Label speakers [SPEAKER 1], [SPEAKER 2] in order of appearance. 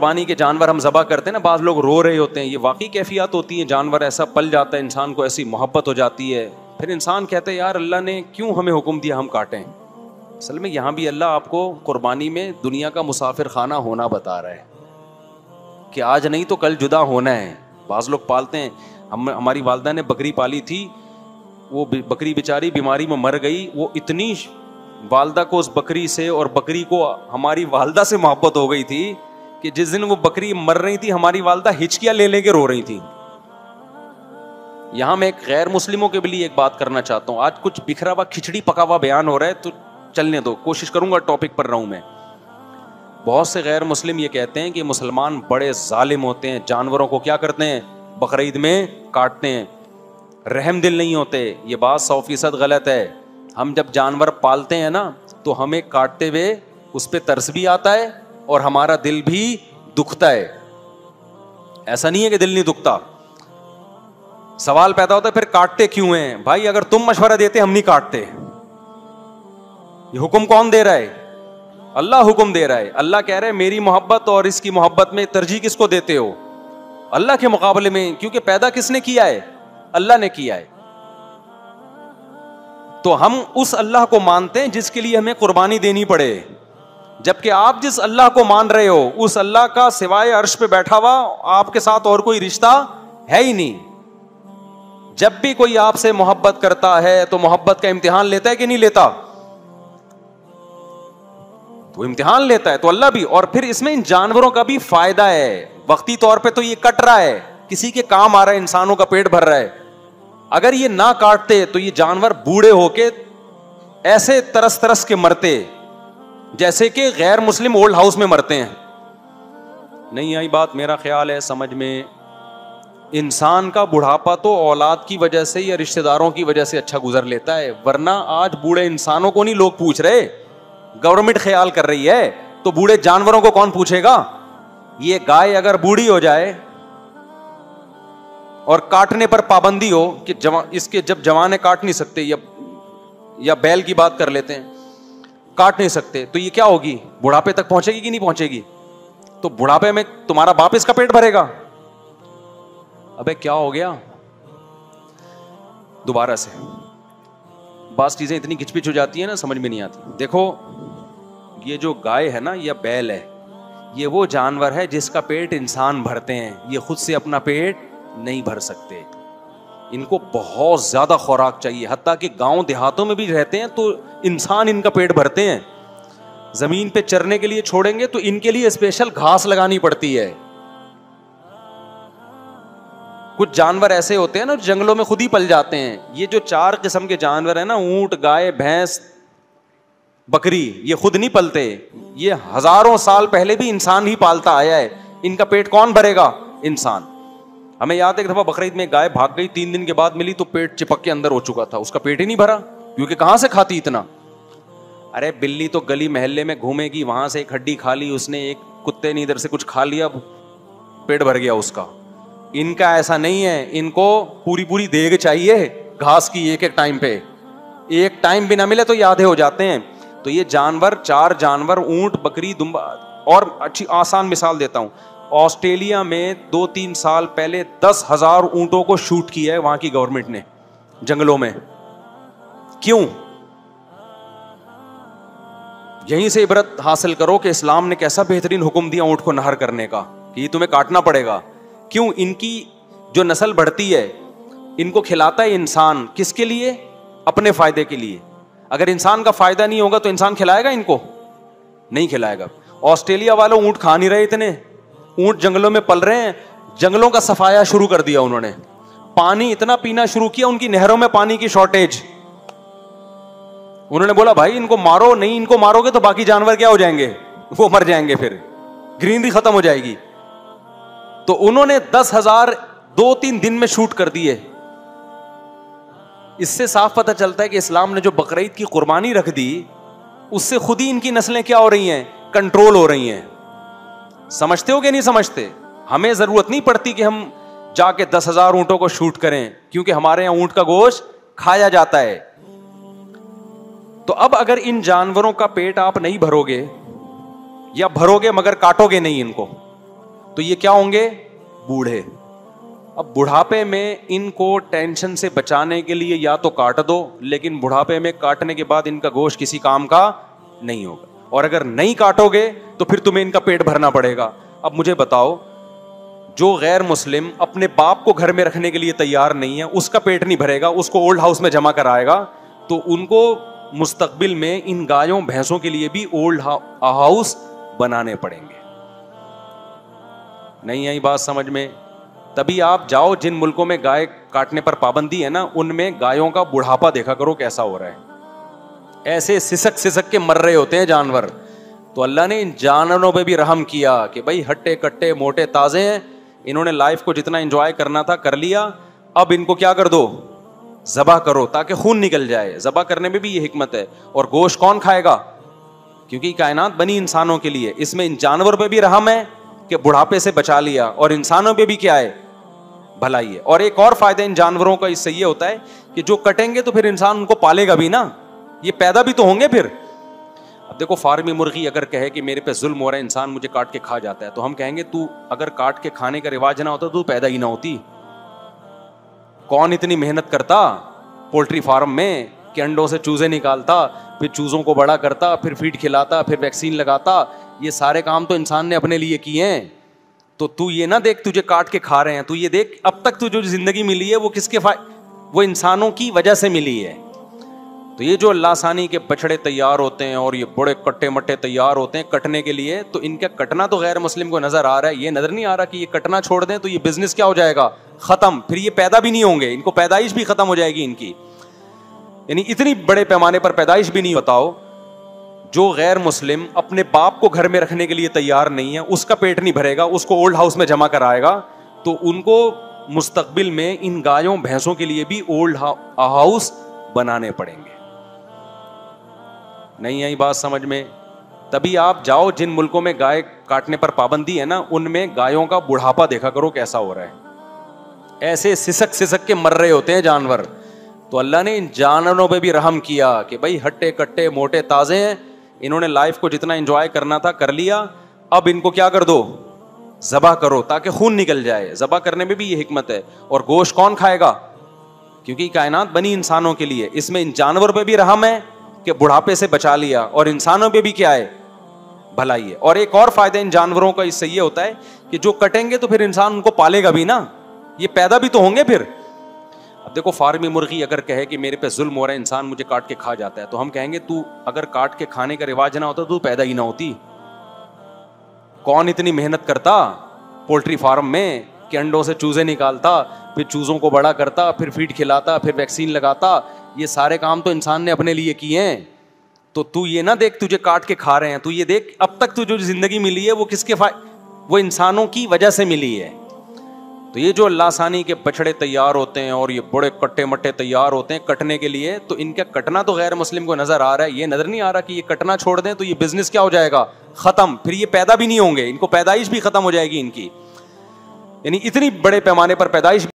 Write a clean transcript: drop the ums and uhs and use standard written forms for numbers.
[SPEAKER 1] قربانی کے جانور ہم ذبح کرتے ہیں نا, بعض لوگ رو رہے ہوتے ہیں, یہ واقعی کیفیات ہوتی ہیں. جانور ایسا پل جاتا ہے, انسان کو ایسی محبت ہو جاتی ہے, پھر انسان کہتا ہے یار اللہ نے کیوں ہمیں حکم دیا ہم کاٹیں. اصل میں یہاں بھی اللہ آپ کو قربانی میں دنیا کا مسافر خانہ ہونا بتا رہا ہے کہ آج نہیں تو کل جدا ہونا ہے. بعض لوگ پالتے ہیں, ہماری والدہ نے بکری پالی تھی, وہ بکری بیچاری بیماری میں مر گئی. وہ اتنی والدہ کو اس بکری سے اور بکری کو ہماری والدہ سے محبت ہو گئی تھی کہ جس دن وہ بکری مر رہی تھی ہماری والدہ ہچکیاں لے لے کے رو رہی تھی. یہاں میں ایک غیر مسلموں کے لیے ایک بات کرنا چاہتا ہوں. آج کچھ بکھرا ہوا کھچڑی پکا ہوا بیان ہو رہا ہے تو چلنے دو, کوشش کروں گا ٹاپک پر رہوں میں. بہت سے غیر مسلم یہ کہتے ہیں کہ مسلمان بڑے ظالم ہوتے ہیں, جانوروں کو کیا کرتے ہیں, بقرعید میں کاٹتے ہیں, رحم دل نہیں ہوتے. یہ بات 100% غلط ہے. ہم جب جانور پالتے ہیں نا تو ہمیں کاٹتے ہوئے اس پہ ترس بھی آتا ہے اور ہمارا دل بھی دکھتا ہے. ایسا نہیں ہے کہ دل نہیں دکھتا. سوال پیدا ہوتا ہے پھر کاٹتے کیوں ہیں؟ بھائی اگر تم مشورہ دیتے ہم نہیں کاٹتے. یہ حکم کون دے رہا ہے؟ اللہ حکم دے رہا ہے. اللہ کہہ رہے ہیں میری محبت اور اس کی محبت میں ترجیح کس کو دیتے ہو؟ اللہ کے مقابلے میں, کیونکہ پیدا کس نے کیا ہے؟ اللہ نے کیا ہے. تو ہم اس اللہ کو مانتے ہیں جس کے لیے ہمیں قربانی دینی پڑے, جبکہ آپ جس اللہ کو مان رہے ہو اس اللہ کا سوائے عرش پہ بیٹھا ہوا آپ کے ساتھ اور کوئی رشتہ ہے ہی نہیں. جب بھی کوئی آپ سے محبت کرتا ہے تو محبت کا امتحان لیتا ہے کہ نہیں لیتا؟ تو امتحان لیتا ہے تو اللہ بھی. اور پھر اس میں ان جانوروں کا بھی فائدہ ہے. وقتی طور پہ تو یہ کٹ رہا ہے, کسی کے کام آ رہا ہے, انسانوں کا پیٹ بھر رہا ہے. اگر یہ نہ کاٹتے تو یہ جانور بوڑھے ہو کے ایسے ترس ترس کے مرتے جیسے کہ غیر مسلم اولڈ ہاؤس میں مرتے ہیں. نہیں آئی بات میرا خیال ہے سمجھ میں. انسان کا بڑھاپا تو اولاد کی وجہ سے یا رشتہ داروں کی وجہ سے اچھا گزر لیتا ہے, ورنہ آج بوڑھے انسانوں کو نہیں لوگ پوچھ رہے, گورنمنٹ خیال کر رہی ہے تو بوڑھے جانوروں کو کون پوچھے گا؟ یہ گائے اگر بوڑھی ہو جائے اور کاٹنے پر پابندی ہو کہ اس کے جب جوان کاٹ نہیں سکتے, یا بیل کی بات کر لیتے ہیں, کاٹ نہیں سکتے, تو یہ کیا ہوگی؟ بڑھاپے تک پہنچے گی کہ نہیں پہنچے گی؟ تو بڑھاپے میں تمہارا باپ اس کا پیٹ بھرے گا. ابے کیا ہو گیا؟ دوبارہ سے بعض چیزیں اتنی کھچ پچ ہو جاتی ہیں نا سمجھ میں نہیں آتی. دیکھو یہ جو گائے ہے نا یا بیل ہے, یہ وہ جانور ہے جس کا پیٹ انسان بھرتے ہیں. یہ خود سے اپنا پیٹ نہیں بھر سکتے, ان کو بہت زیادہ خوراک چاہیے. حتیٰ کہ گاؤں دیہاتوں میں بھی رہتے ہیں تو انسان ان کا پیٹ بھرتے ہیں. زمین پہ چرنے کے لیے چھوڑیں گے تو ان کے لیے اسپیشل گھاس لگانی پڑتی ہے. کچھ جانور ایسے ہوتے ہیں نا جنگلوں میں خود ہی پل جاتے ہیں. یہ جو 4 قسم کے جانور ہیں نا, اونٹ, گائے, بھینس, بکری, یہ خود نہیں پلتے. یہ ہزاروں سال پہلے بھی انسان ہی پالتا آیا ہے. ان کا پیٹ کون بھرے گا؟ انسان. ہمیں یاد ہے ایک دفعہ بقرعید میں گائے بھاگ گئی, 3 دن کے بعد ملی تو پیٹ چپک کے اندر ہو چکا تھا, اس کا پیٹ ہی نہیں بھرا, کیونکہ کہاں سے کھاتی اتنا. ارے بلی تو گلی محلے میں گھومے گی, وہاں سے ایک ہڈی کھا لی اس نے, ایک کتے نے ادھر سے کچھ کھا لیا, پیٹ بھر گیا اس کا. ان کا ایسا نہیں ہے, ان کو پوری پوری دیگ چاہیے گھاس کی. ایک ایک ٹائم پہ, ایک ٹائم بھی نہ ملے تو یادیں ہو جاتے ہیں. تو یہ جانور 4 جانور, اونٹ, بکری, دمبا. اور اچھی آسان مثال دیتا ہوں, آسٹریلیا میں 2-3 سال پہلے 10,000 اونٹوں کو شوٹ کیا ہے وہاں کی گورنمنٹ نے جنگلوں میں. کیوں؟ یہیں سے عبرت حاصل کرو کہ اسلام نے کیسا بہترین حکم دیا اونٹ کو نہر کرنے کا, کہ یہ تمہیں کاٹنا پڑے گا. کیوں؟ ان کی جو نسل بڑھتی ہے, ان کو کھلاتا ہے انسان. کس کے لیے؟ اپنے فائدے کے لیے. اگر انسان کا فائدہ نہیں ہوگا تو انسان کھلائے گا ان کو؟ نہیں کھلائے گا. آسٹریلیا والوں اونٹ کھا نہیں رہے, اتنے اونٹ جنگلوں میں پل رہے ہیں. جنگلوں کا صفایا شروع کر دیا انہوں نے, پانی اتنا پینا شروع کیا, ان کی نہروں میں پانی کی شارٹیج. انہوں نے بولا بھائی ان کو مارو, نہیں ان کو مارو گے تو باقی جانور کیا ہو جائیں گے؟ وہ مر جائیں گے, پھر گرینری ختم ہو جائے گی. تو انہوں نے 10,000 2-3 دن میں شوٹ کر دیے. اس سے صاف پتہ چلتا ہے کہ اسلام نے جو بقرعید کی قربانی رکھ دی, اس سے خود ہی ان کی نسلیں کیا ہو رہی ہیں؟ کنٹرول ہو رہی ہیں. سمجھتے ہو کہ نہیں سمجھتے؟ ہمیں ضرورت نہیں پڑتی کہ ہم جا کے 10,000 اونٹوں کو شوٹ کریں, کیونکہ ہمارے یہاں اونٹ کا گوشت کھایا جاتا ہے. تو اب اگر ان جانوروں کا پیٹ آپ نہیں بھرو گے, یا بھرو گے مگر کاٹو گے نہیں ان کو, تو یہ کیا ہوں گے؟ بوڑھے. اب بڑھاپے میں ان کو ٹینشن سے بچانے کے لیے یا تو کاٹ دو, لیکن بڑھاپے میں کاٹنے کے بعد ان کا گوشت کسی کام کا نہیں ہوگا, اور اگر نہیں کاٹو گے تو پھر تمہیں ان کا پیٹ بھرنا پڑے گا. اب مجھے بتاؤ, جو غیر مسلم اپنے باپ کو گھر میں رکھنے کے لیے تیار نہیں ہے, اس کا پیٹ نہیں بھرے گا, اس کو اولڈ ہاؤس میں جمع کرائے گا, تو ان کو مستقبل میں ان گایوں بھینسوں کے لیے بھی اولڈ ہاؤس بنانے پڑیں گے. نہیں آئی بات سمجھ میں؟ تبھی آپ جاؤ جن ملکوں میں گائے کاٹنے پر پابندی ہے نا, ان میں گایوں کا بڑھاپا دیکھا کرو کیسا ہو رہا ہے. ایسے سسک سسک کے مر رہے ہوتے ہیں جانور. تو اللہ نے ان جانوروں پہ بھی رحم کیا کہ بھائی ہٹے کٹے موٹے تازے ہیں, انہوں نے لائف کو جتنا انجوائے کرنا تھا کر لیا, اب ان کو کیا کر دو؟ ذبح کرو تاکہ خون نکل جائے. ذبح کرنے میں بھی یہ حکمت ہے. اور گوشت کون کھائے گا؟ کیونکہ کائنات بنی انسانوں کے لیے. اس میں ان جانور پہ بھی رحم ہے کہ بڑھاپے سے بچا لیا, اور انسانوں پہ بھی کیا ہے؟ بھلائی ہے. اور ایک اور فائدہ ان جانوروں کا اس سے یہ ہوتا ہے کہ جو کٹیں گے تو پھر انسان ان کو پالے گا بھی نا, یہ پیدا بھی تو ہوں گے پھر. اب دیکھو, فارمی مرغی اگر کہے کہ میرے پہ ظلم ہو رہا ہے, انسان مجھے کاٹ کے کھا جاتا ہے, تو ہم کہیں گے تو اگر کاٹ کے کھانے کا رواج نہ ہوتا تو پیدا ہی نہ ہوتی. کون اتنی محنت کرتا پولٹری فارم میں کہ انڈوں سے چوزے نکالتا, پھر چوزوں کو بڑا کرتا, پھر فیڈ کھلاتا, پھر ویکسین لگاتا. یہ سارے کام تو انسان نے اپنے لیے کیے ہیں. تو یہ نہ دیکھ تجھے کاٹ کے کھا رہے ہیں, تو یہ دیکھ اب تک تجھے جو زندگی ملی ہے وہ کس کے وہ انسانوں کی وجہ سے ملی ہے. تو یہ جو اللہ ثانی کے بچڑے تیار ہوتے ہیں اور یہ بڑے کٹے مٹے تیار ہوتے ہیں کٹنے کے لیے, تو ان کا کٹنا تو غیر مسلم کو نظر آ رہا ہے, یہ نظر نہیں آ رہا کہ یہ کٹنا چھوڑ دیں تو یہ بزنس کیا ہو جائے گا؟ ختم. پھر یہ پیدا بھی نہیں ہوں گے, ان کو پیدائش بھی ختم ہو جائے گی ان کی. یعنی اتنی بڑے پیمانے پر پیدائش بھی نہیں. بتاؤ, جو غیر مسلم اپنے باپ کو گھر میں رکھنے کے لیے تیار نہیں ہے, اس کا پیٹ نہیں بھرے گا, اس کو اولڈ ہاؤس میں جمع کرائے گا, تو ان کو مستقبل میں ان گایوں بھینسوں کے لیے بھی اولڈ ہاؤس بنانے پڑیں گے. نہیں آئی بات سمجھ میں؟ تبھی آپ جاؤ جن ملکوں میں گائے کاٹنے پر پابندی ہے نا, ان میں گایوں کا بڑھاپا دیکھا کرو کیسا ہو رہا ہے. ایسے سسک سسک کے مر رہے ہوتے ہیں جانور. تو اللہ نے ان جانوروں پہ بھی رحم کیا کہ بھائی ہٹے کٹے موٹے تازے ہیں, انہوں نے لائف کو جتنا انجوائے کرنا تھا کر لیا, اب ان کو کیا کر دو؟ ذبح کرو تاکہ خون نکل جائے. ذبح کرنے میں بھی یہ حکمت ہے. اور گوشت کون کھائے گا؟ کیونکہ کائنات بنی انسانوں کے لیے. اس میں ان جانور پہ بھی رحم ہے کہ بڑھاپے سے بچا لیا, اور انسانوں پہ بھی کیا ہے؟ بھلائی ہے. اور ایک اور فائدہ ان جانوروں کا اس سے یہ ہوتا ہے کہ جو کٹیں گے تو پھر انسان ان کو پالے گا بھی نا, یہ پیدا بھی تو ہوں گے پھر. اب دیکھو, فارمی مرغی اگر کہے کہ میرے پہ ظلم ہو رہا ہے, انسان مجھے کاٹ کے کھا جاتا ہے, تو ہم کہیں گے تو اگر کاٹ کے کھانے کا رواج نہ ہوتا تو پیدا ہی نہ ہوتی. کون اتنی محنت کرتا پولٹری فارم میں کہ انڈوں سے چوزے نکالتا, پھر چوزوں کو بڑا کرتا, پھر فیڈ کھلاتا, پھر ویکسین لگاتا. یہ سارے کام تو انسان نے اپنے لیے کیے ہیں. تو یہ نہ دیکھ تجھے کاٹ کے کھا رہے ہیں, تو یہ دیکھ اب تک تجھے جو زندگی ملی ہے وہ کس کے وہ انسانوں کی وجہ سے ملی ہے. تو یہ جو اللہ ثانی کے بچڑے تیار ہوتے ہیں اور یہ بڑے کٹے مٹے تیار ہوتے ہیں کٹنے کے لیے, تو ان کا کٹنا تو غیر مسلم کو نظر آ رہا ہے, یہ نظر نہیں آ رہا کہ یہ کٹنا چھوڑ دیں تو یہ بزنس کیا ہو جائے گا؟ ختم. پھر یہ پیدا بھی نہیں ہوں گے, ان کو پیدائش بھی ختم ہو جائے گی ان کی. یعنی اتنی بڑے پیمانے پر پیدائش